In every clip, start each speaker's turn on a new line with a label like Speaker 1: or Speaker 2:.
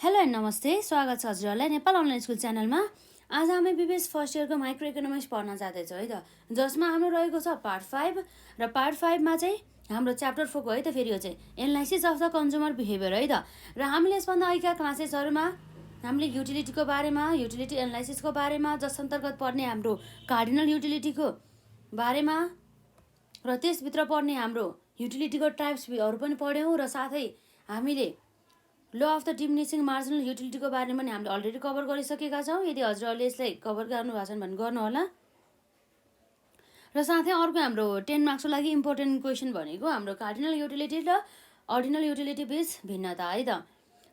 Speaker 1: Hello and नमस्ते, स्वागत छ हजुरहरूलाई नेपाल अनलाइन स्कुल च्यानलमा। आज हामी बिबिएस फर्स्ट इयरको माइक्रो इकोनोमिक्स पढ्न जाँदैछौँ है त, जसमा हाम्रो रहेको छ पार्ट 5 र पार्ट 5मा चाहिँ हाम्रो च्याप्टर 4 हो है त। फेरि यो चाहिँ analysis of the consumer behaviour है त। र हामीले यसभन्दा अघिका क्लासेसहरूमा हामीले युटिलिटीको बारेमा, युटिलिटी एनालाइसिसको बारेमा, जस अन्तर्गत पर्ने हाम्रो कार्डिनल युटिलिटीको बारेमा र त्यसभित्र पर्ने हाम्रो युटिलिटीको टाइप्सहरू पनि पढ्यौँ। र साथै हामीले law of the diminishing marginal युटिलिटीको बारेमा पनि हामीले अलरेडी कभर गरिसकेका छौँ। यदि हजुरहरूले यसलाई कभर गर्नुभएको छ भने गर्नुहोला। र साथै अर्को हाम्रो 10 मार्क्सको लागि इम्पोर्टेन्ट क्वेसन भनेको हाम्रो कार्डिनल युटिलिटी र अर्डिनल युटिलिटी बीच भिन्नता है त।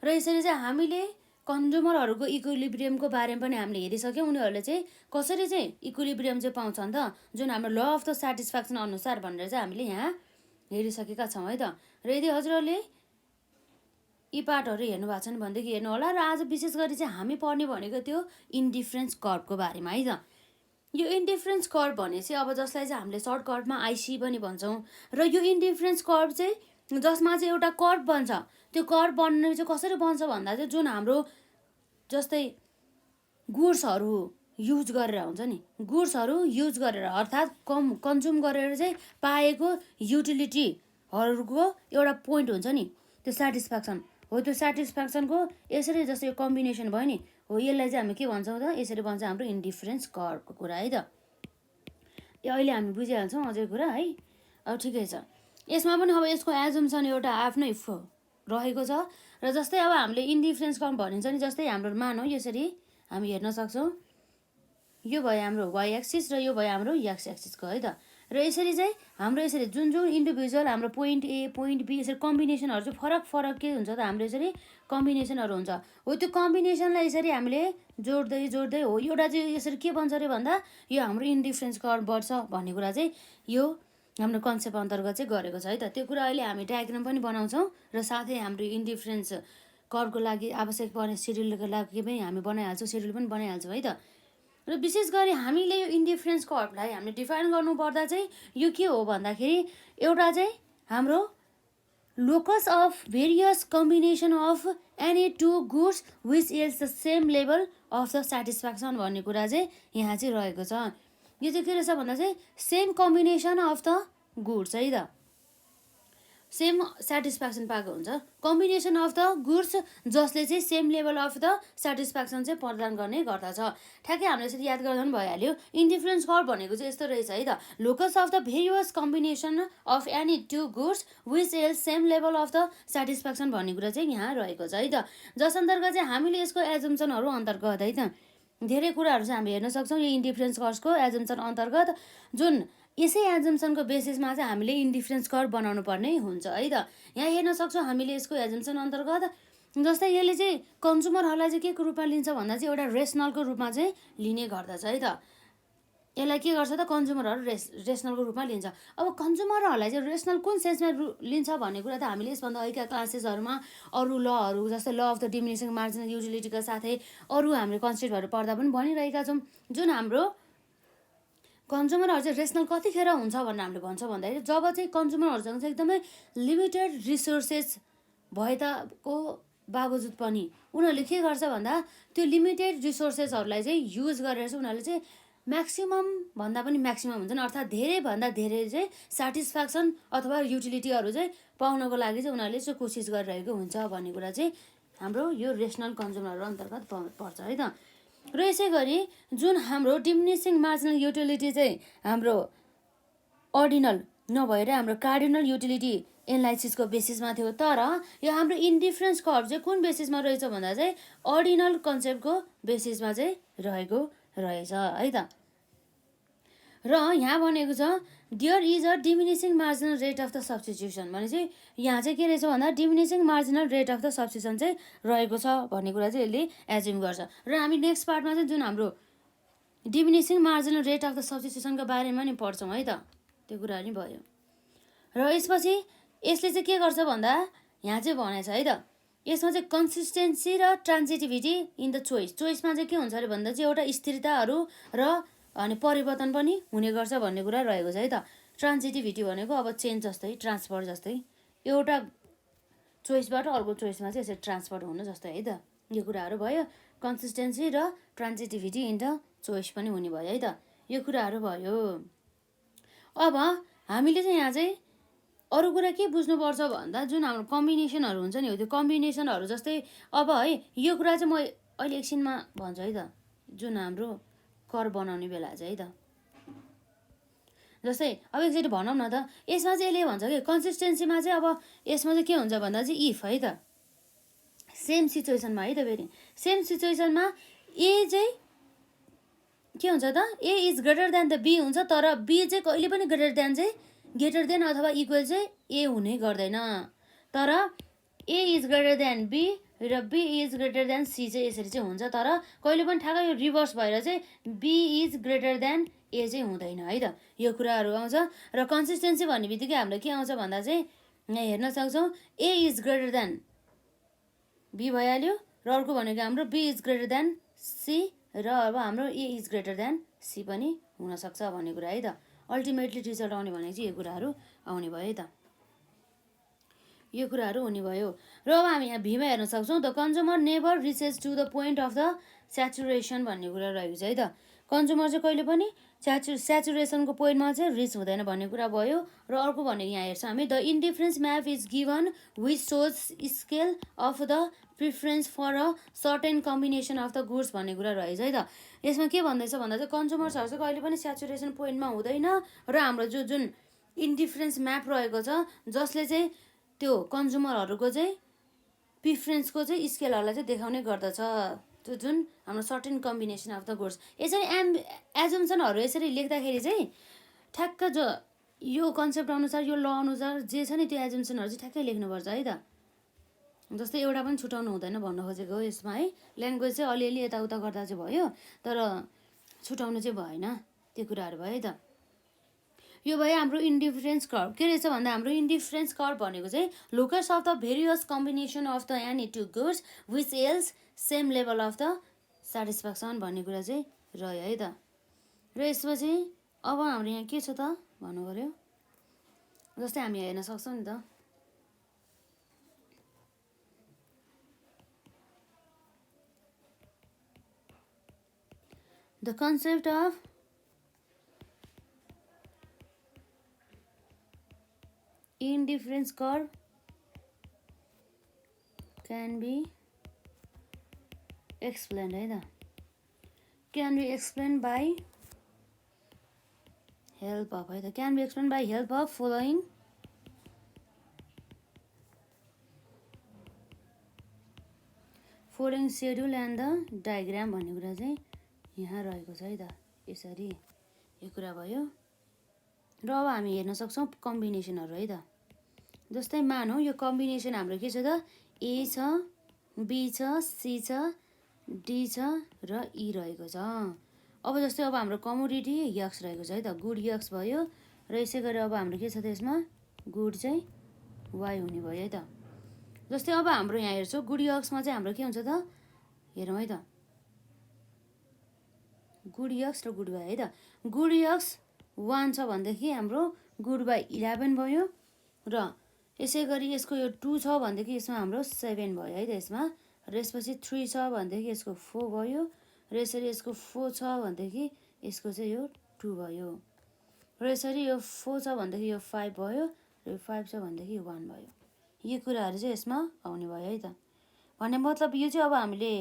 Speaker 1: र यसरी चाहिँ हामीले कन्ज्युमरहरूको इक्विलिब्रियमको बारेमा पनि हामीले हेरिसक्यौँ। उनीहरूले चाहिँ कसरी चाहिँ इक्विलिब्रियम चाहिँ पाउँछन् त, जुन हाम्रो ल अफ द सेटिस्फ्याक्सन अनुसार भनेर चाहिँ हामीले यहाँ हेरिसकेका छौँ है त। र यदि हजुरहरूले यी पार्टहरू हेर्नु भएको छैन भनेदेखि हेर्नु होला। र आज विशेष गरी चाहिँ हामी पढ्ने भनेको त्यो इन्डिफरेन्स कर्भको बारेमा है त। यो इन्डिफरेन्स कर्भ भनेपछि अब जसलाई चाहिँ हामीले सर्टकटमा आइसी पनि भन्छौँ। र यो इन्डिफरेन्स कर्भ चाहिँ जसमा चाहिँ एउटा कर्भ बन्छ, त्यो कर्भ बन्ने चाहिँ कसरी बन्छ भन्दा चाहिँ जुन हाम्रो जस्तै गुड्सहरू युज गरेर हुन्छ नि, गुड्सहरू युज गरेर अर्थात् कन्ज्युम गरेर चाहिँ पाएको युटिलिटीहरूको एउटा पोइन्ट हुन्छ नि, त्यो सेटिस्फ्याक्सन हो। त्यो सेटिस्फ्याक्सनको यसरी जस्तै यो कम्बिनेसन भयो नि हो, यसलाई चाहिँ हामी के भन्छौँ त, यसरी भन्छ हाम्रो इन्डिफरेन्स कर्भको कुरा है त। यो अहिले हामी बुझिहाल्छौँ अझै कुरा है। अब ठिकै छ। यसमा पनि अब यसको एजुम्सन एउटा आफ्नै रहेको छ। र जस्तै अब हामीले इन्डिफरेन्स कर्भ भनिन्छ नि, जस्तै हाम्रो मानौँ यसरी हामी हेर्न सक्छौँ, यो भयो हाम्रो वाइ एक्सिस र यो भयो हाम्रो एक्स एक्सिसको है त। र यसरी चाहिँ हाम्रो यसरी जुन जुन इन्डिभिजुअल हाम्रो पोइन्ट ए पोइन्ट बी यसरी कम्बिनेसनहरू चाहिँ फरक के हुन्छ त, हाम्रो यसरी कम्बिनेसनहरू हुन्छ हो। त्यो कम्बिनेसनलाई यसरी हामीले जोड्दै हो एउटा चाहिँ यसरी के बन्छ अरे भन्दा यो हाम्रो इन्डिफरेन्स कर्भ बढ्छ भन्ने कुरा चाहिँ यो हाम्रो कन्सेप्ट अन्तर्गत चाहिँ गरेको छ है त। त्यो कुरा अहिले हामी डायग्राम पनि बनाउँछौँ र साथै हाम्रो इन्डिफरेन्स कर्भको लागि आवश्यक पर्ने सिड्युलको लागि पनि हामी बनाइहाल्छौँ, सिड्युल पनि बनाइहाल्छौँ है त। र विशेष गरी हामीले यो इन्डिफरेन्स कर्भलाई हामीले डिफाइन गर्नुपर्दा चाहिँ यो के हो भन्दाखेरि एउटा चाहिँ हाम्रो locus of various combination of any two goods which is the same level of the satisfaction भन्ने कुरा चाहिँ यहाँ चाहिँ रहेको छ। यो चाहिँ के रहेछ भन्दा चाहिँ same combination of the goods है त, सेम सेटिस्फ्याक्सन पाएको हुन्छ, कम्बिनेसन अफ द गुड्स जसले चाहिँ same level of the satisfaction चाहिँ प्रदान गर्ने गर्दछ। ठ्याक्कै हामीले यसरी याद गर्दा पनि भइहाल्यो। इन्डिफरेन्स कर्भ भनेको चाहिँ यस्तो रहेछ है त, locus of the various combination of any two goods which is same level of the satisfaction भन्ने कुरा चाहिँ यहाँ रहेको छ है त। जस अन्तर्गत चाहिँ हामीले यसको एजुम्सनहरू अन्तर्गत है त धेरै कुराहरू चाहिँ हामी हेर्न सक्छौँ। यो इन्डिफरेन्स कर्भको एजुम्सन अन्तर्गत जुन यसै एजुम्सनको बेसिसमा चाहिँ हामीले इन्डिफरेन्स कर्भ बनाउनु पर्ने हुन्छ है त। यहाँ हेर्न सक्छौँ हामीले यसको एजुम्सन अन्तर्गत जस्तै यसले चाहिँ कन्ज्युमरहरूलाई चाहिँ के को रूपमा लिन्छ भन्दा चाहिँ एउटा रेसनलको रूपमा चाहिँ लिने गर्दछ है त। यसलाई के गर्छ त, कन्ज्युमरहरू रेसनलको रूपमा लिन्छ। अब कन्ज्युमरहरूलाई चाहिँ रेसनल कुन सेन्समा लिन्छ भन्ने कुरा त हामीले यसभन्दा अघिका क्लासेसहरूमा अरू लहरू जस्तै law of the diminishing marginal युटिलिटीका साथै अरू हामीले कन्सेप्टहरू पढ्दा पनि भनिरहेका छौँ। जुन हाम्रो कन्ज्युमरहरू चाहिँ रेसनल कतिखेर हुन्छ भनेर हामीले भन्छ भन्दाखेरि जब चाहिँ कन्ज्युमरहरूसँग चाहिँ एकदमै लिमिटेड रिसोर्सेस भए ताको बावजुद पनि उनीहरूले के गर्छ भन्दा त्यो लिमिटेड रिसोर्सेसहरूलाई चाहिँ युज गरेर चाहिँ उनीहरूले चाहिँ म्याक्सिमम भन्दा पनि म्याक्सिमम हुन्छ नि, अर्थात् धेरैभन्दा धेरै चाहिँ सेटिस्फ्याक्सन अथवा युटिलिटीहरू चाहिँ पाउनको लागि चाहिँ उनीहरूले चाहिँ कोसिस गरिरहेको हुन्छ भन्ने कुरा चाहिँ हाम्रो यो रेसनल कन्ज्युमरहरू अन्तर्गत पर्छ है त। र यसै गरी जुन हाम्रो डिमिनिसिङ मार्जिनल युटिलिटी चाहिँ हाम्रो अर्डिनल नभएर हाम्रो कार्डिनल युटिलिटी एनालाइसिसको बेसिसमा थियो, तर यो हाम्रो इन्डिफरेन्स कर्भ चाहिँ कुन बेसिसमा रहेछ भन्दा चाहिँ अर्डिनल कन्सेप्टको बेसिसमा चाहिँ रहेको रहेछ है त। र यहाँ भनेको छ there is a diminishing marginal rate of the substitution भने चाहिँ यहाँ चाहिँ के रहेछ भन्दा diminishing marginal rate of the substitution चाहिँ रहेको छ भन्ने कुरा चाहिँ यसले एज्युम गर्छ। र हामी नेक्स्ट पार्टमा चाहिँ जुन हाम्रो diminishing marginal rate of the सब्स्टिट्युसनको बारेमा नि पढ्छौँ है त, त्यो कुरा नि भयो। र यसपछि यसले चाहिँ के गर्छ भन्दा यहाँ चाहिँ भनेछ है त, यसमा चाहिँ कन्सिस्टेन्सी र ट्रान्जिटिभिटी इन द चोइसमा चाहिँ के हुन्छ अरे भन्दा चाहिँ एउटा स्थिरताहरू र अनि परिवर्तन पनि हुने गर्छ भन्ने कुरा रहेको छ है त। ट्रान्जिटिभिटी भनेको अब चेन्ज जस्तै, ट्रान्सफर जस्तै, एउटा चोइसबाट अर्को चोइसमा चाहिँ यसरी ट्रान्सफर हुनु जस्तै है त। यो कुराहरू भयो। कन्सिस्टेन्सी र ट्रान्जिटिभिटी इन द चोइस पनि हुने भयो है त, यो कुराहरू भयो। अब हामीले चाहिँ यहाँ चाहिँ अरू कुरा के बुझ्नुपर्छ भन्दा जुन हाम्रो कम्बिनेसनहरू हुन्छ नि हो, त्यो कम्बिनेसनहरू जस्तै अब है यो कुरा चाहिँ म अहिले एकछिनमा भन्छु है त, जुन हाम्रो कर बनाउने बेला चाहिँ है त। जस्तै अब एकचोटि भनौँ न त, यसमा चाहिँ यसले भन्छ कि कन्सिस्टेन्सीमा चाहिँ अब यसमा चाहिँ के हुन्छ भन्दा चाहिँ इफ है त, सेम सिचुएसनमा है त, फेरि सेम सिचुएसनमा ए चाहिँ के हुन्छ त, A is greater than the B हुन्छ, तर बी चाहिँ कहिले पनि ग्रेटर देन अथवा इक्वल चाहिँ ए हुने गर्दैन। तर A is greater than B र B is greater than C चाहिँ यसरी चाहिँ हुन्छ, तर कहिले पनि ठ्याक्कै यो रिभर्स भएर चाहिँ बी इज ग्रेटर देन ए चाहिँ हुँदैन है त, यो कुराहरू आउँछ। र कन्सिस्टेन्सी भन्ने बित्तिकै हाम्रो के आउँछ भन्दा चाहिँ यहाँ हेर्न सक्छौँ A is greater than B भइहाल्यो, र अर्को भनेको हाम्रो B is greater than C, र अब हाम्रो A is greater than C पनि हुनसक्छ भन्ने कुरा है त। अल्टिमेटली रिजल्ट आउने भनेको चाहिँ यो कुराहरू आउने भयो है त, यो कुराहरू हुने भयो। र अब हामी यहाँ भीमा हेर्न सक्छौँ the consumer never reaches to the point of the saturation भन्ने कुरा रहेको छ है त। कन्ज्युमर चाहिँ कहिले पनि स्याचुरेसनको पोइन्टमा चाहिँ रिच हुँदैन भन्ने कुरा भयो। र अर्को भनेको यहाँ हेर्छौँ हामी the indifference map is given which shows scale of the preference for a certain combination of the goods भन्ने कुरा रहेछ है त। यसमा के भन्दैछ भन्दा चाहिँ कन्ज्युमर्सहरू चाहिँ कहिले पनि स्याचुरेसन पोइन्टमा हुँदैन, र हाम्रो जुन इन्डिफरेन्स म्याप रहेको छ जसले चाहिँ त्यो कन्ज्युमरहरूको चाहिँ प्रिफरेन्सको चाहिँ स्केलहरूलाई चाहिँ देखाउने गर्दछ, त्यो जुन हाम्रो certain combination of the goods. यसरी एजम्सनहरू यसरी लेख्दाखेरि चाहिँ ठ्याक्क जो यो कन्सेप्ट अनुसार यो ल अनुसार जे छ नि त्यो एजम्सनहरू चाहिँ ठ्याक्कै लेख्नुपर्छ है त। जस्तै एउटा पनि छुटाउनु हुँदैन भन्नु खोजेको हो यसमा है, ल्याङ्ग्वेज चाहिँ अलिअलि यताउता गर्दा चाहिँ भयो, तर छुटाउनु चाहिँ भएन, त्यो कुराहरू भयो है त। यो भयो हाम्रो इन्डिफरेन्स कर्भ। के रहेछ भन्दा हाम्रो इन्डिफरेन्स कर्भ भनेको चाहिँ locus of the various combination of the any two goods which else same level of the satisfaction भन्ने कुरा चाहिँ रह्यो है त। र यसपछि अब हाम्रो यहाँ के छ त भन्नु पऱ्यो, जस्तै हामी हेर्न सक्छौँ नि त the concept of indifference curve can be explained है त, can be explained by help of है त, can be explained by help of following schedule and the diagram भन्ने कुरा चाहिँ यहाँ रहेको छ है त। यसरी यो कुरा भयो। र अब हामी हेर्न सक्छौँ कम्बिनेसनहरू है त। जस्तै मानौँ यो कम्बिनेसन हाम्रो के छ त, ए छ, बी छ, सी छ, डी छ र ई रहेको छ। अब जस्तै अब हाम्रो कमोडिटी यक्स रहेको छ है त, गुड यक्स भयो, र यसै गरी अब हाम्रो के छ त यसमा गुड चाहिँ वाइ हुने भयो है त। जस्तै अब हाम्रो यहाँ हेर्छौँ गुड यक्समा चाहिँ हाम्रो के हुन्छ त, हेरौँ है त, गुड यक्स र गुड वाइ है त। गुड यक्स 1 छ भनेदेखि हाम्रो गुड बाई 11 भयो, र यसै गरी यसको यो 2 छ भनेदेखि यसमा हाम्रो 7 भयो है त यसमा, र यसपछि 3 छ भनेदेखि यसको 4 भयो, र यसरी यसको 4 छ भनेदेखि यसको चाहिँ यो 2 भयो, र यसरी यो 4 छ भनेदेखि यो 5 भयो, र यो 5 छ भनेदेखि यो 1 भयो। यो कुराहरू चाहिँ यसमा आउने भयो है त। भन्ने मतलब यो चाहिँ अब हामीले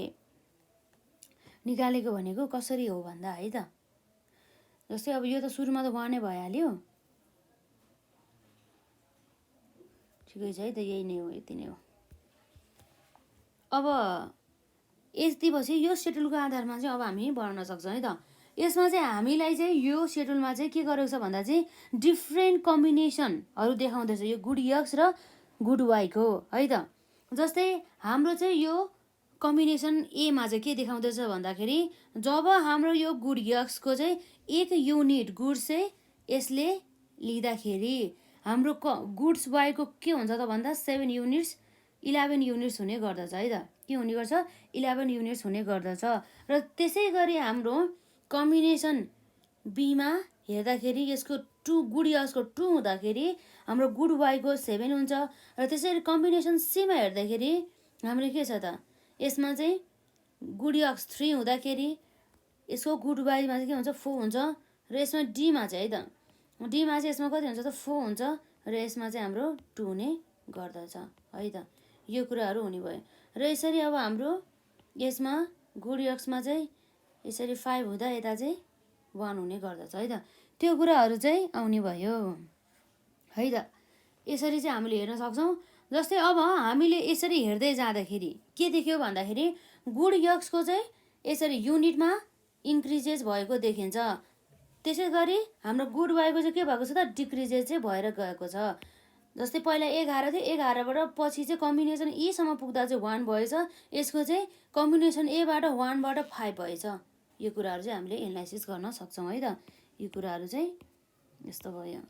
Speaker 1: निकालेको भनेको कसरी हो भन्दा है त, जस्तै अब यो त सुरुमा त 1 नै भइहाल्यो, ठिकै छ है त, यही नै हो, यति नै हो। अब यति पछि यो सेड्युलको आधारमा चाहिँ अब हामी बनाउन सक्छौँ है त। यसमा चाहिँ हामीलाई चाहिँ यो सेड्युलमा चाहिँ के गरेको छ भन्दा चाहिँ डिफ्रेन्ट कम्बिनेसनहरू देखाउँदैछ यो गुड यक्स र गुड वाइको है त। जस्तै हाम्रो चाहिँ यो कम्बिनेसन एमा चाहिँ के देखाउँदैछ भन्दाखेरि जब हाम्रो यो गुड यक्सको चाहिँ 1 युनिट गुड्स चाहिँ यसले लिँदाखेरि हाम्रो गुड्स वाइको के हुन्छ त भन्दा 7 युनिट्स 11 युनिट्स हुने गर्दछ है त। के हुने गर्छ, 11 युनिट्स हुने गर्दछ। र त्यसै गरी हाम्रो कम्बिनेसन बीमा हेर्दाखेरि यसको 2 गुड यक्सको 2 हुँदाखेरि हाम्रो गुड वाइको 7 हुन्छ, र त्यसरी कम्बिनेसन सीमा हेर्दाखेरि हाम्रो के छ त यसमा चाहिँ गुड यक्स 3 हुँदाखेरि यसको गुड वाईमा चाहिँ के हुन्छ 4 हुन्छ र यसमा डीमा चाहिँ है त डीमा चाहिँ यसमा कति हुन्छ त 4 हुन्छ र यसमा चाहिँ हाम्रो 2 हुने गर्दछ है त। यो कुराहरू हुने भयो र यसरी अब हाम्रो यसमा गुड यक्समा चाहिँ यसरी 5 हुँदा यता चाहिँ 1 हुने गर्दछ है त। त्यो कुराहरू चाहिँ आउने भयो है त। यसरी चाहिँ हामीले हेर्न सक्छौँ। जस्तै अब हामीले यसरी हेर्दै जाँदाखेरि के देख्यो भन्दाखेरि गुड यक्सको चाहिँ यसरी युनिटमा इन्क्रिजेस भएको देखिन्छ। त्यसै गरी हाम्रो गुड वाईको चाहिँ के भएको छ त डिक्रिजेस चाहिँ भएर गएको छ। जस्तै पहिला 11 थियो 11बाट पछि चाहिँ कम्बिनेसन ईसम्म पुग्दा चाहिँ 1 भएछ। यसको चाहिँ कम्बिनेसन एबाट 1बाट 5 भएछ। यो कुराहरू चाहिँ हामीले एनालाइसिस गर्न सक्छौँ है त। यो कुराहरू चाहिँ यस्तो भयो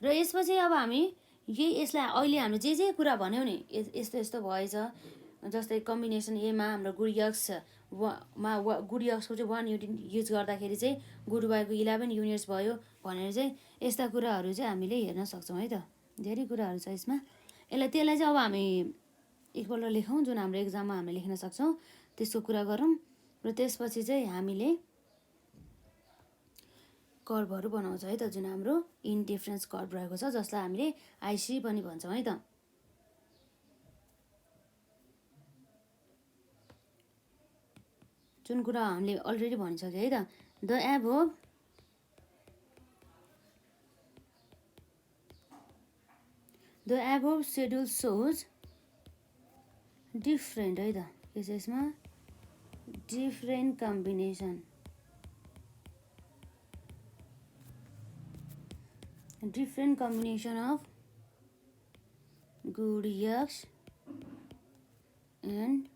Speaker 1: र यसपछि अब हामी यसलाई अहिले हामीले जे कुरा भन्यौँ नि यस्तो यस्तो भएछ। जस्तै कम्बिनेसन एमा हाम्रो गुड यक्समा गुड यक्सको चाहिँ 1 युनिट युज गर्दाखेरि चाहिँ गुड वाईको 11 युनिट्स भयो भनेर चाहिँ यस्ता कुराहरू चाहिँ हामीले हेर्न सक्छौँ है त। धेरै कुराहरू छ यसमा। त्यसलाई चाहिँ अब हामी एकपल्ट लेखौँ जुन हाम्रो एक्जाममा हामीले लेख्न सक्छौँ त्यसको कुरा गरौँ र त्यसपछि चाहिँ हामीले कर्भहरू बनाउँछ है त जुन हाम्रो इन्डिफरेन्स कर्भ रहेको छ जसलाई हामीले आइसी पनि भन्छौँ है त। जुन कुरा हामीले अलरेडी भनिसक्यो है त। The above schedule shows different है त। के छ यसमा different combination of good X and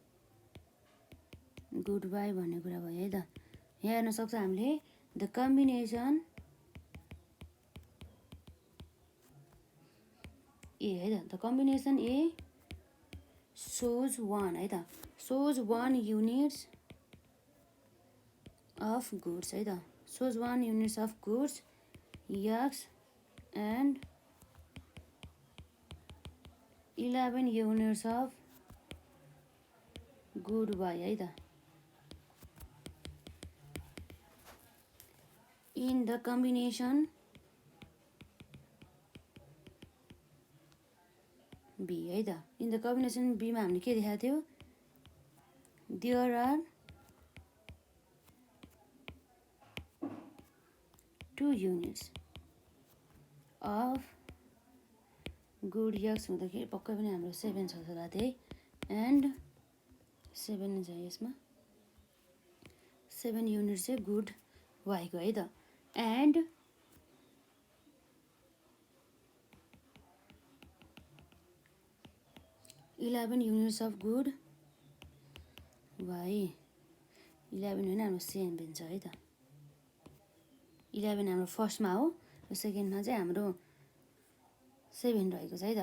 Speaker 1: good Y भन्ने कुरा भयो है त। यहाँ हेर्न सक्छ हामीले द कम्बिनेसन ए है त। द कम्बिनेसन ए सोज 1 है त। सोज 1 युनिट्स अफ गुड्स है त। Shows 1 units of goods X and 11 units of good Y है त। इन द कम्बिनेसन बी है त। इन द कम्बिनेसन बीमा हामीले के देखाएको थियो there are 2 units of good X हुँदाखेरि पक्कै पनि हाम्रो 7 छ होला त्यही एन्ड 7 छ यसमा 7 युनिट चाहिँ गुड वाईको है त। And eleven units of good Y 11 होइन हाम्रो 7 छ है त। 11 हाम्रो फर्स्टमा हो र सेकेन्डमा चाहिँ हाम्रो 7 रहेको छ है त।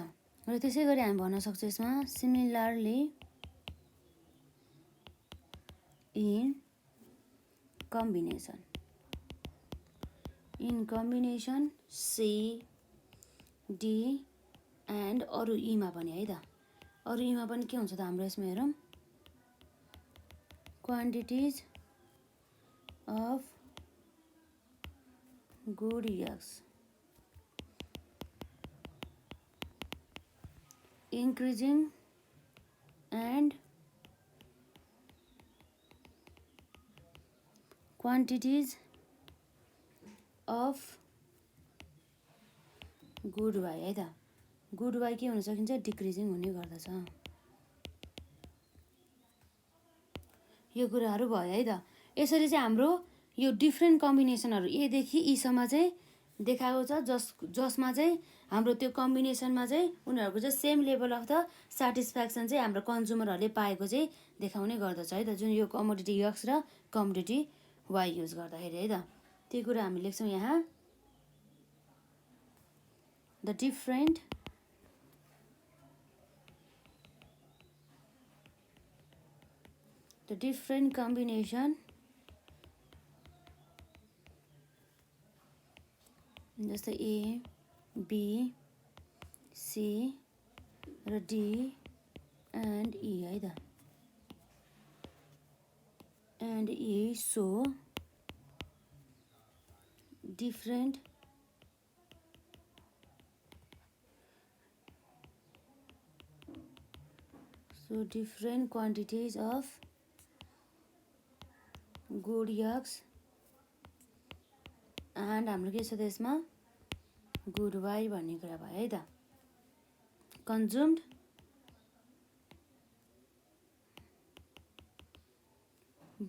Speaker 1: र त्यसै गरी हामी भन्न सक्छौँ यसमा similarly in combination C D and अरू ईमा पनि है त। अरू ईमा पनि के हुन्छ त हाम्रो यसमा हेरौँ quantities of good X increasing and quantities of good Y है त। गुड वाई के हुन सकिन्छ डिक्रिजिङ हुने गर्दछ। यो कुराहरू भयो है त। यसरी चाहिँ हाम्रो यो डिफ्रेन्ट कम्बिनेसनहरू एदेखि ईसम्म चाहिँ देखाएको छ जसमा चाहिँ हाम्रो त्यो कम्बिनेसनमा चाहिँ उनीहरूको चाहिँ same level of the satisfaction चाहिँ हाम्रो कन्ज्युमरहरूले पाएको चाहिँ देखाउने गर्दछ है त। जुन यो कमोडिटी यक्स र कमोडिटी वाई युज गर्दाखेरि है त। त्यो कुरा हामी लेख्छौँ यहाँ द डिफ्रेन्ट कम्बिनेसन जस्तै ए बी सी र डी एन्ड ई है त। and E show different quantities of good X and हाम्रो के छ त्यसमा good Y भन्ने कुरा भयो है त consumed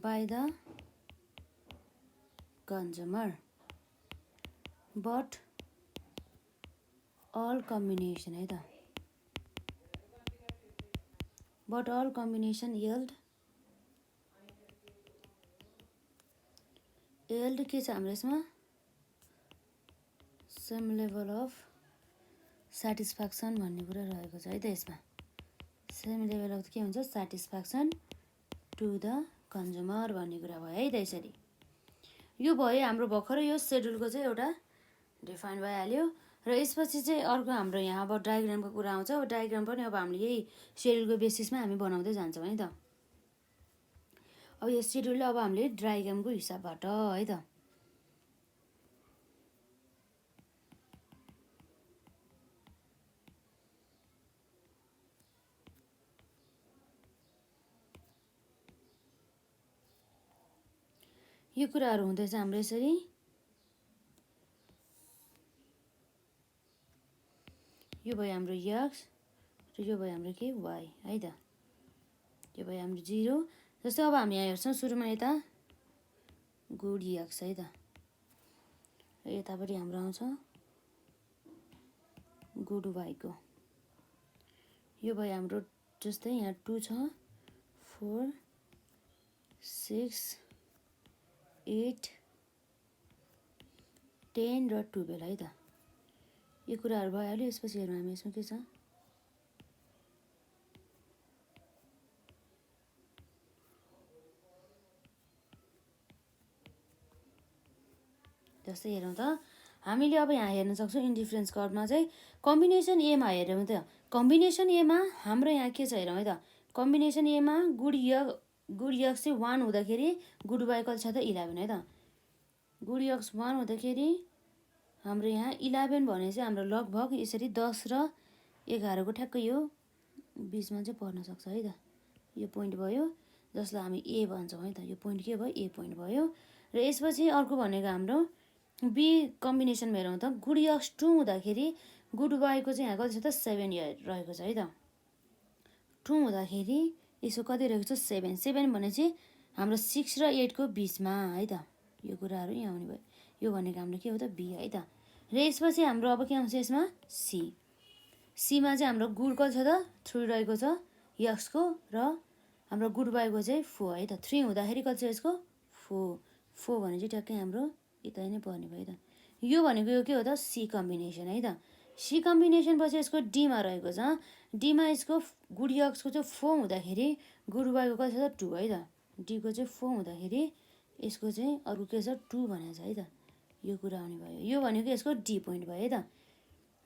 Speaker 1: by the consumer but all combination है त but all combination yield के छ हाम्रो यसमा same level of satisfaction भन्ने कुरा रहेको छ है त यसमा same level of के हुन्छ satisfaction to the consumer भन्ने कुरा भयो है त यसरी यो भयो हाम्रो भर्खरै यो शेड्युलको चाहिँ एउटा डिफाइन भइहाल्यो र यसपछि चाहिँ अर्को हाम्रो यहाँ अब डायग्रामको कुरा आउँछ डायग्राम पनि अब हामीले यही शेड्युलको बेसिसमा हामी बनाउँदै जान्छौँ है त अब यो शेड्युल अब हामीले डायग्रामको हिसाबबाट है त यो कुराहरू हुँदैछ हाम्रो यसरी यो भयो हाम्रो x र यो भयो हाम्रो के y है त यो भयो हाम्रो 0 जस्तै अब हामी यहाँ हेर्छौँ सुरुमा यता गुड x है त यतापट्टि हाम्रो आउँछ गुड y को यो भयो हाम्रो जस्तै यहाँ 2 छ 4 6 8 10 र 12 है त यो कुराहरू भइहाल्यो यसपछि हेरौँ हामी यसमा के छ जस्तै हेरौँ त हामीले अब यहाँ हेर्न सक्छौँ इन्डिफरेन्स कर्वमा चाहिँ कम्बिनेसन एमा हेरौँ त कम्बिनेसन एमा हाम्रो यहाँ के छ हेरौँ है त कम्बिनेसन एमा गुड x चाहिँ 1 हुँदाखेरि गुड y कति छ त 11 है त गुड x 1 हुँदाखेरि हाम्रो यहाँ 11 भने चाहिँ हाम्रो लगभग यसरी 10 र 11 को ठ्याक्कै यो बीचमा चाहिँ पर्न सक्छ है त यो पोइन्ट भयो जसलाई हामी ए भन्छौँ है त यो पोइन्ट के भयो ए पोइन्ट भयो र यसपछि अर्को भनेको हाम्रो बी कम्बिनेसनमा हेरौँ त गुड x 2 हुँदाखेरि गुड y को चाहिँ यहाँ कति छ त 7 रहेको छ है त 2 हुँदाखेरि यसको कति रहेको छ 7 7 भने चाहिँ हाम्रो 6 र 8 को बीचमा है त यो कुराहरू यहाँ आउने भयो यो भनेको हाम्रो के हो त बी है त र यसपछि हाम्रो अब के आउँछ यसमा सी सीमा चाहिँ हाम्रो गुड कति छ त 3 रहेको छ x को र हाम्रो गुड y को चाहिँ 4 है त 3 हुँदाखेरि कति छ यसको 4 भने चाहिँ ट्याक्कै हाम्रो यता नै पर्ने भयो त यो भनेको यो के हो त सी कम्बिनेसन है त सी कम्बिनेसन पछि यसको डीमा रहेको छ डीमा यसको गुड x को चाहिँ 4 हुँदाखेरि गुड y को कति छ त 2 है त डी को चाहिँ 4 हुँदाखेरि यसको चाहिँ अर्को के छ 2 भनेको छ है त यो कुरा आउने भयो यो भनेको यसको डी पोइन्ट भयो है त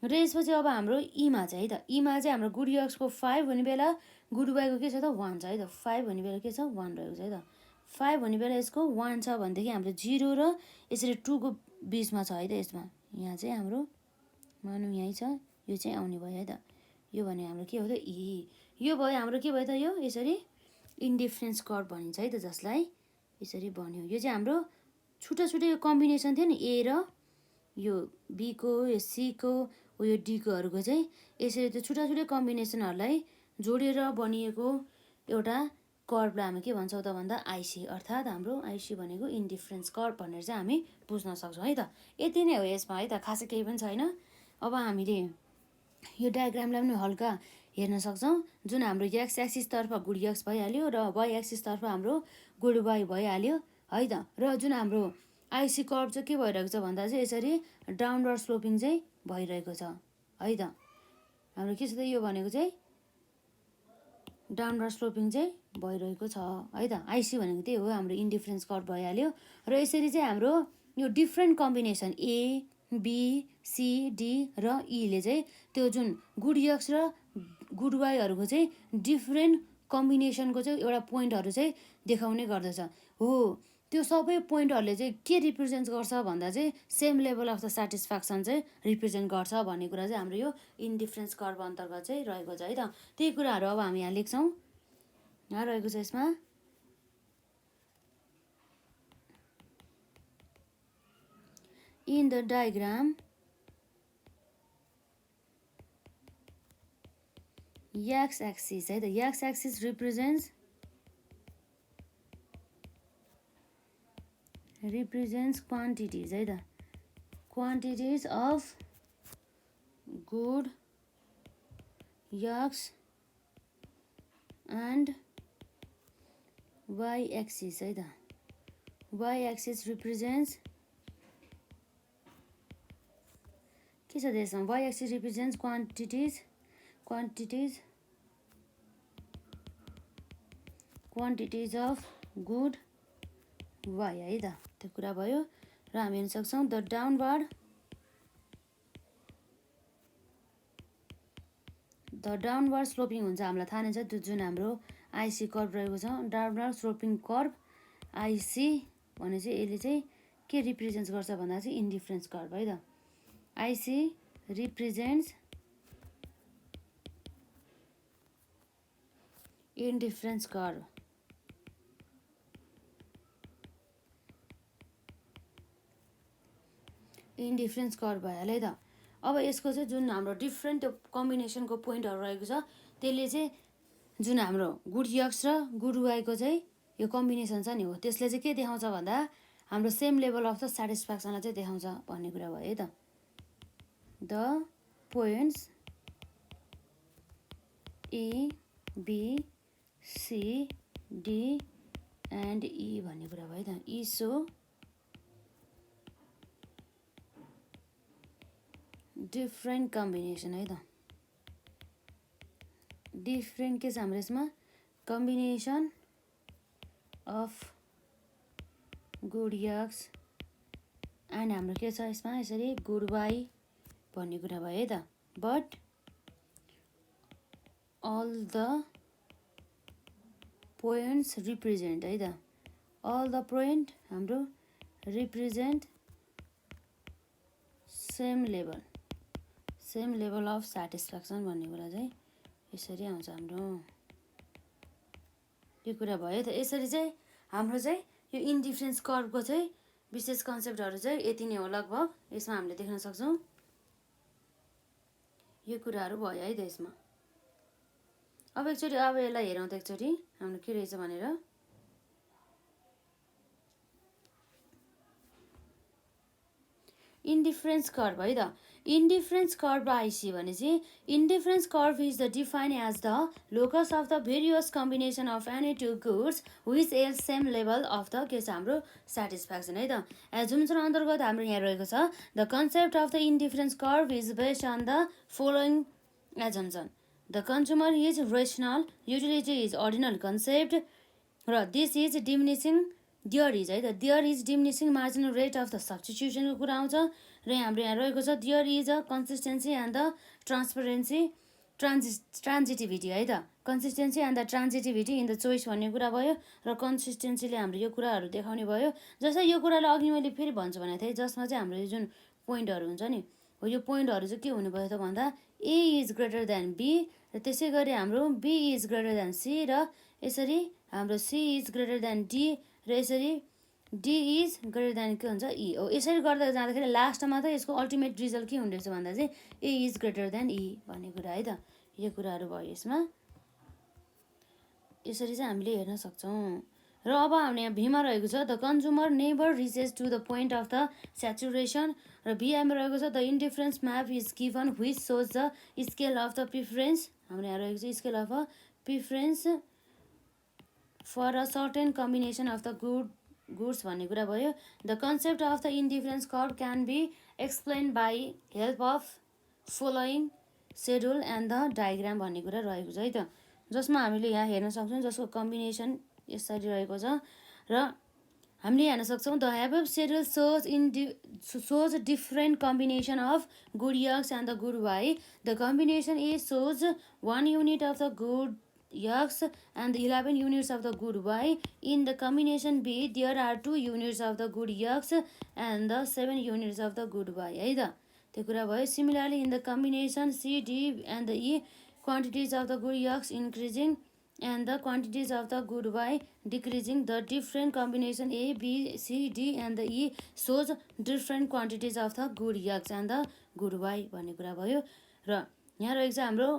Speaker 1: र यसपछि अब हाम्रो ईमा चाहिँ है त ईमा चाहिँ हाम्रो गुड x को 5 हुने बेला गुड y को के छ त 1 छ है त 5 हुने बेला के छ 1 रहेको छ है त 5 हुने बेला यसको 1 छ भनेदेखि हाम्रो 0 र यसरी 2 को बीचमा छ है त यसमा यहाँ चाहिँ हाम्रो मानौँ यहीँ छ यो चाहिँ आउने भयो है त यो भने हाम्रो के हो त ई यो भयो हाम्रो के भयो त यो यसरी इन्डिफरेन्स कर्व भनिन्छ है त जसलाई यसरी बन्यो यो चाहिँ हाम्रो छुट्टा छुट्टै यो कम्बिनेसन थियो नि ए र यो बी को यो सी को यो डी कोहरूको चाहिँ यसरी त्यो छुट्टा छुट्टै कम्बिनेसनहरूलाई जोडेर बनिएको एउटा कर्वलाई हामी के भन्छौँ त भन्दा आइसी अर्थात् हाम्रो आइसी भनेको इन्डिफरेन्स कर्व भनेर चाहिँ हामी बुझ्न सक्छौँ है त यति नै हो यसमा है त खासै केही पनि छैन अब हामीले यो डायग्रामलाई पनि हल्का हेर्न सक्छौँ जुन हाम्रो एक्स एक्सिसतर्फ गुड एक्स भइहाल्यो र वाइ एक्सिसतर्फ हाम्रो गुड वाइ भइहाल्यो है त र जुन हाम्रो आइसी कर्भ चाहिँ के भइरहेको छ भन्दा चाहिँ यसरी डाउनवर्ड स्लोपिङ चाहिँ भइरहेको छ है त हाम्रो के छ त यो भनेको चाहिँ डाउनवर्ड स्लोपिङ चाहिँ भइरहेको छ है त आइसी भनेको त्यही हो हाम्रो इन्डिफरेन्स कर्भ भइहाल्यो र यसरी चाहिँ हाम्रो यो different combination A B C D र ईले चाहिँ त्यो जुन गुड एक्स र गुड वाईहरूको चाहिँ डिफ्रेन्ट कम्बिनेसनको चाहिँ एउटा पोइन्टहरू चाहिँ देखाउने गर्दछ हो। त्यो सबै पोइन्टहरूले चाहिँ के रिप्रेजेन्ट गर्छ भन्दा चाहिँ same level of the satisfaction चाहिँ रिप्रेजेन्ट गर्छ भन्ने कुरा चाहिँ हाम्रो यो इन्डिफरेन्स कर्भ अन्तर्गत चाहिँ रहेको छ है त। त्यही कुराहरू अब हामी यहाँ लेख्छौँ। यहाँ रहेको छ यसमा in the diagram x axis है त, x axis represents quantities है त, quantities of good yaks and y axis है त, y axis represents के छ त्यसमा, y axis represents quantities of good y है त, त्यो कुरा भयो। र हामी हेर्न सक्छौँ द डाउनवर्ड स्लोपिङ हुन्छ, हामीलाई थाहा नै छ त्यो जुन हाम्रो आइसी कर्भ रहेको छ डाउनवर्ड स्लोपिङ कर्भ आइसी भने चाहिँ यसले चाहिँ के रिप्रेजेन्ट गर्छ भन्दा चाहिँ इन्डिफरेन्स कर्भ है त। आइसी represents indifference curve. Indifference curve भइहाल्यो है त। अब यसको चाहिँ जुन हाम्रो डिफ्रेन्ट त्यो कम्बिनेसनको पोइन्टहरू रहेको छ त्यसले चाहिँ जुन हाम्रो गुड यक्स र गुड वाईको चाहिँ यो कम्बिनेसन छ नि हो, त्यसले चाहिँ के देखाउँछ भन्दा हाम्रो सेम लेभल अफ द सेटिस्फ्याक्सनलाई चाहिँ देखाउँछ भन्ने कुरा भयो है त। The points A B C D and E भन्ने कुरा भयो त। ई सो डिफ्रेन्ट कम्बिनेसन है त, डिफ्रेन्ट के छ हाम्रो यसमा combination of good X and हाम्रो के छ यसमा यसरी गुड वाई भन्ने कुरा भयो है त। But all the points represent है त, अल द पोइन्ट हाम्रो represent same level of satisfaction भन्ने कुरा चाहिँ यसरी आउँछ हाम्रो, यो कुरा भयो त। यसरी चाहिँ हाम्रो चाहिँ यो इन्डिफरेन्स कर्भको चाहिँ विशेष कन्सेप्टहरू चाहिँ यति नै हो लगभग, यसमा हामीले देख्न सक्छौँ यो कुराहरू भयो है त यसमा। अब एकचोटि अब यसलाई हेरौँ त एकचोटि हाम्रो के रहेछ भनेर। इन्डिफरेन्स कर्भ है त। इन्डिफरेन्स कर्भ आइसी भनेपछि indifference curve is the define as the locus of the various combination of any two goods which yield same level of the के छ हाम्रो सेटिस्फ्याक्सन है त। एजुम्सन अन्तर्गत हाम्रो यहाँ रहेको छ the concept of the indifference curve is based on the following assumption. The consumer is rational, utility is ordinal concept र this is diminishing there is है त, there is diminishing marginal rate of the सब्स्टिट्युसनको कुरा आउँछ। र हाम्रो यहाँ रहेको छ there is a consistency and the transparency transitivity है त, consistency and the transitivity in the choice भन्ने कुरा भयो। र कन्सिस्टेन्सीले हाम्रो यो कुराहरू देखाउने भयो। जस्तै यो कुरालाई अघि मैले फेरि भन्छु भनेको थिएँ, जसमा चाहिँ हाम्रो यो जुन पोइन्टहरू हुन्छ नि हो, यो पोइन्टहरू चाहिँ के हुनु भयो त भन्दा A is greater than B र त्यसै गरी हाम्रो B is greater than C र यसरी हाम्रो C is greater than D र यसरी डी इज ग्रेटर देन के हुन्छ ई हो। यसरी गर्दा जाँदाखेरि लास्टमा त यसको अल्टिमेट रिजल्ट के हुने रहेछ भन्दा चाहिँ ए इज ग्रेटर देन ई भन्ने कुरा है त। यो कुराहरू भयो यसमा, यसरी चाहिँ हामीले हेर्न सक्छौँ। र अब हामीले यहाँ भीमा रहेको छ the consumer never reaches to the point of the saturation र बीआईमा रहेको छ the indifference map is given which shows the scale of the preference. हाम्रो यहाँ रहेको छ scale of a preference for a certain combination of the goods भन्ने कुरा भयो। The concept of the indifference curve can be explain by help of following schedule and the diagram भन्ने कुरा रहेको छ है त, जसमा हामीले यहाँ हेर्न सक्छौँ जसको कम्बिनेसन यसरी रहेको छ। र हामीले हेर्न सक्छौँ the above schedule shows different combination of good X and the good Y. The combination A shows one unit of the good x and 11 units of the good y. In the combination B, there are 2 units of the good x and the 7 units of the good y है त त्यो कुरा भयो. Similarly, in the combination C, D and the E, quantities of the good x increasing and the quantities of the good y decreasing. The different combination A, B, C, D and the E shows different quantities of the good x and the good y भन्ने कुरा भयो. र यहाँ रहेको छ हाम्रो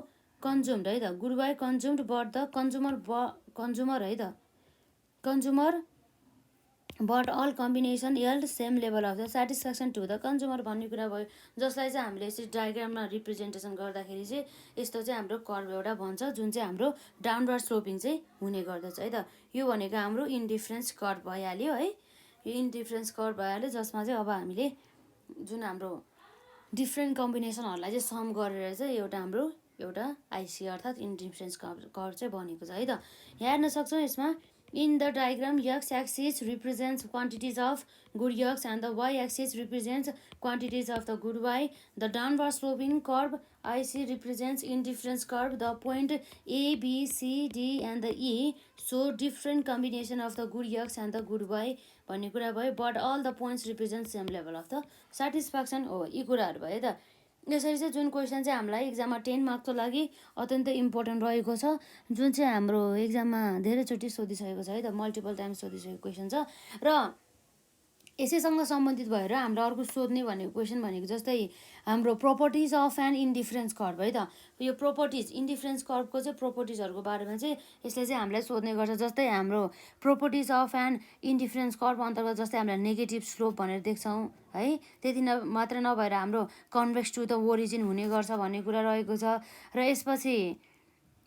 Speaker 1: consumed है त good Y consumed but the consumer है त consumer but all combination yield same level of the satisfaction to the consumer भन्ने कुरा भयो. जसलाई चाहिँ हामीले यसरी डायग्राममा रिप्रेजेन्टेसन गर्दाखेरि चाहिँ यस्तो चाहिँ हाम्रो कर्भ एउटा भन्छ जुन चाहिँ हाम्रो डाउनवर्ड स्लोपिङ चाहिँ हुने गर्दछ है त. यो भनेको हाम्रो इन्डिफरेन्स कर्भ भइहाल्यो है. यो इन्डिफरेन्स कर्भ भइहाल्यो जसमा चाहिँ अब हामीले जुन हाम्रो डिफ्रेन्ट कम्बिनेसनहरूलाई चाहिँ सम गरेर चाहिँ एउटा आइसी अर्थात् इन्डिफरेन्स कर्भ चाहिँ बनेको छ है त. यहाँ हेर्न सक्छौँ यसमा in the diagram x axis represents quantities of good x and the y axis represents quantities of the good y. The downward sloping curve IC represents indifference curve. The point A, B, C, D and the E show different combination of the good x and the good y भन्ने कुरा भयो. But all the points represent same level of the satisfaction हो. यी कुराहरू भयो त. यसरी चाहिँ जुन क्वेसन चाहिँ हामीलाई एक्जाममा 10 मार्क्सको लागि अत्यन्तै इम्पोर्टेन्ट रहेको छ जुन चाहिँ हाम्रो एक्जाममा धेरैचोटि सोधिसकेको छ है त मल्टिपल टाइम्स सोधिसकेको क्वेसन छ. र यसैसँग सम्बन्धित भएर हाम्रो अर्को सोध्ने भनेको क्वेसन भनेको जस्तै हाम्रो properties of an indifference curve है त. यो प्रोपर्टिज इन्डिफरेन्स कर्भको चाहिँ प्रोपर्टिजहरूको बारेमा चाहिँ यसले चाहिँ हामीलाई सोध्ने गर्छ. जस्तै हाम्रो properties of an indifference curve अन्तर्गत जस्तै हामीलाई नेगेटिभ स्लोप भनेर देख्छौँ है. त्यति मात्र नभएर हाम्रो कन्भेक्स टु द ओरिजिन हुने गर्छ भन्ने कुरा रहेको छ. र यसपछि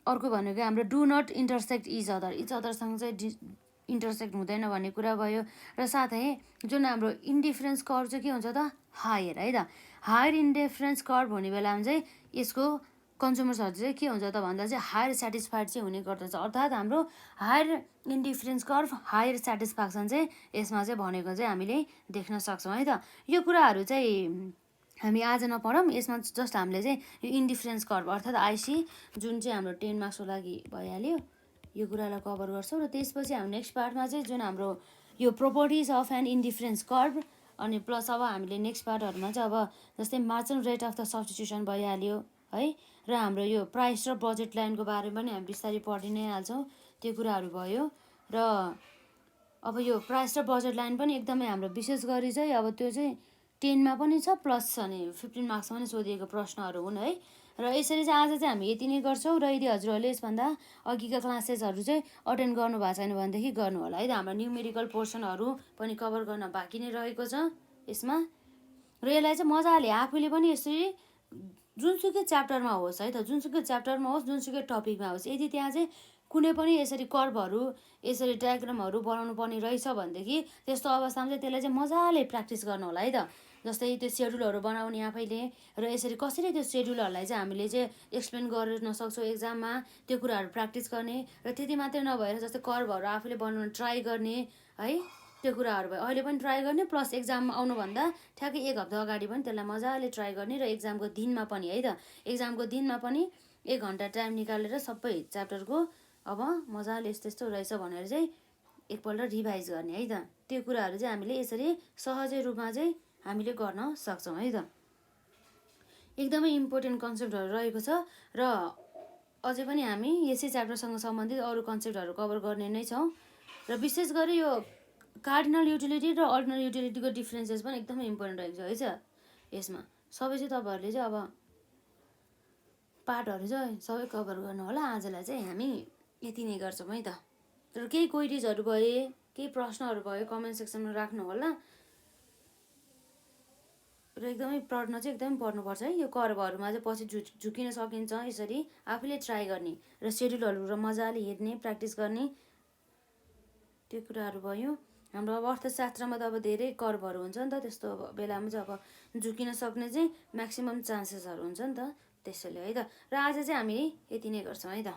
Speaker 1: अर्को भनेको हाम्रो डु नट इन्टरसेक्ट इच अदरसँग चाहिँ इन्टरसेक्ट हुँदैन भन्ने कुरा भयो. र साथै जुन हाम्रो इन्डिफरेन्स कर्भ चाहिँ के हुन्छ त हायर है त. हायर इन्डिफरेन्स कर्भ हुने बेलामा चाहिँ यसको कन्ज्युमर्सहरू चाहिँ के हुन्छ त भन्दा चाहिँ हायर सेटिस्फाइड चाहिँ हुने गर्दछ. अर्थात् हाम्रो higher indifference curve higher satisfaction चाहिँ यसमा चाहिँ भनेको चाहिँ हामीले देख्न सक्छौँ है त. यो कुराहरू चाहिँ हामी आज नपढौँ. यसमा जस्ट हामीले चाहिँ यो इन्डिफरेन्स कर्भ अर्थात् आइसी जुन चाहिँ हाम्रो 10 मार्क्सको लागि भइहाल्यो यो कुरालाई कभर गर्छौँ. र त्यसपछि हाम्रो नेक्स्ट पार्टमा चाहिँ जुन हाम्रो यो properties of an indifference curve अनि प्लस अब हामीले नेक्स्ट पार्टहरूमा चाहिँ अब जस्तै marginal rate of the substitution भइहाल्यो है. र हाम्रो यो प्राइस र बजेट लाइनको बारेमा पनि हामी बिस्तारै पढि नै हाल्छौँ. त्यो कुराहरू भयो. र अब यो प्राइस र बजेट लाइन पनि एकदमै हाम्रो विशेष गरी चाहिँ अब त्यो चाहिँ 10मा पनि छ प्लस अनि 15 मार्क्समा पनि सोधिएको प्रश्नहरू हुन् है. र यसरी चाहिँ आज चाहिँ हामी यति नै गर्छौँ. र यदि हजुरहरूले यसभन्दा अघिका क्लासेसहरू चाहिँ अटेन्ड गर्नु भएको छैन भनेदेखि गर्नु होला है त. हाम्रो न्युमेरिकल पोर्सनहरू पनि कभर गर्न बाँकी नै रहेको छ यसमा. र यसलाई चाहिँ मजाले आफूले पनि यसरी जुनसुकै च्याप्टरमा होस् है त जुनसुकै च्याप्टरमा होस् जुनसुकै टपिकमा होस् यदि त्यहाँ चाहिँ कुनै पनि यसरी कर्भहरू यसरी डायग्रामहरू बनाउनु पर्ने रहेछ भनेदेखि त्यस्तो अवस्थामा चाहिँ त्यसलाई चाहिँ मजाले प्र्याक्टिस गर्नु होला है त. जस्तै त्यो सेड्युलहरू बनाउने आफैले र यसरी कसरी त्यो सेड्युलहरूलाई चाहिँ हामीले चाहिँ एक्सप्लेन गर्न सक्छौँ एक्जाममा त्यो कुराहरू प्र्याक्टिस गर्ने. र त्यति मात्रै नभएर जस्तै कर्भहरू आफूले बनाउन ट्राई गर्ने है त्यो कुराहरू भयो. अहिले पनि ट्राई गर्ने प्लस एक्जाममा आउनुभन्दा ठ्याक्कै 1 हप्ता अगाडि पनि त्यसलाई मजाले ट्राई गर्ने. र एक्जामको दिनमा पनि है त एक्जामको दिनमा पनि 1 घन्टा टाइम निकालेर सबै च्याप्टरको अब मजाले यस्तो यस्तो रहेछ भनेर चाहिँ एकपल्ट रिभाइज गर्ने है त. त्यो कुराहरू चाहिँ हामीले यसरी सहजै रूपमा चाहिँ हामीले गर्न सक्छौँ है त. एकदमै इम्पोर्टेन्ट कन्सेप्टहरू रहेको छ. र अझै पनि हामी यसै च्याप्टरसँग सम्बन्धित अरू कन्सेप्टहरू कभर गर्ने नै छौँ. र विशेष गरी यो कार्डिनल युटिलिटी र अर्डिनल युटिलिटीको डिफ्रेन्सेस पनि एकदमै इम्पोर्टेन्ट रहेको छ है त. यसमा सबै चाहिँ तपाईँहरूले चाहिँ अब पार्टहरू चाहिँ सबै कभर गर्नु होला. आजलाई चाहिँ हामी यति नै गर्छौँ है त. र केही क्वेरिजहरू भए केही प्रश्नहरू भयो कमेन्ट सेक्सनमा राख्नु होला. र एकदमै पढ्न चाहिँ एकदमै पढ्नुपर्छ है. यो कर्भहरूमा चाहिँ पछि झुकिन सकिन्छ यसरी आफूले ट्राई गर्ने र सेड्युलहरू र मजाले हेर्ने प्र्याक्टिस गर्ने त्यो कुराहरू भयो. हाम्रो अब अर्थशास्त्रमा त अब धेरै कर्भहरू हुन्छ नि त. त्यस्तो बेलामा चाहिँ अब झुकिन सक्ने चाहिँ म्याक्सिमम् चान्सेसहरू हुन्छ नि त त्यसैले है त. र आज चाहिँ हामी यति नै गर्छौँ है त.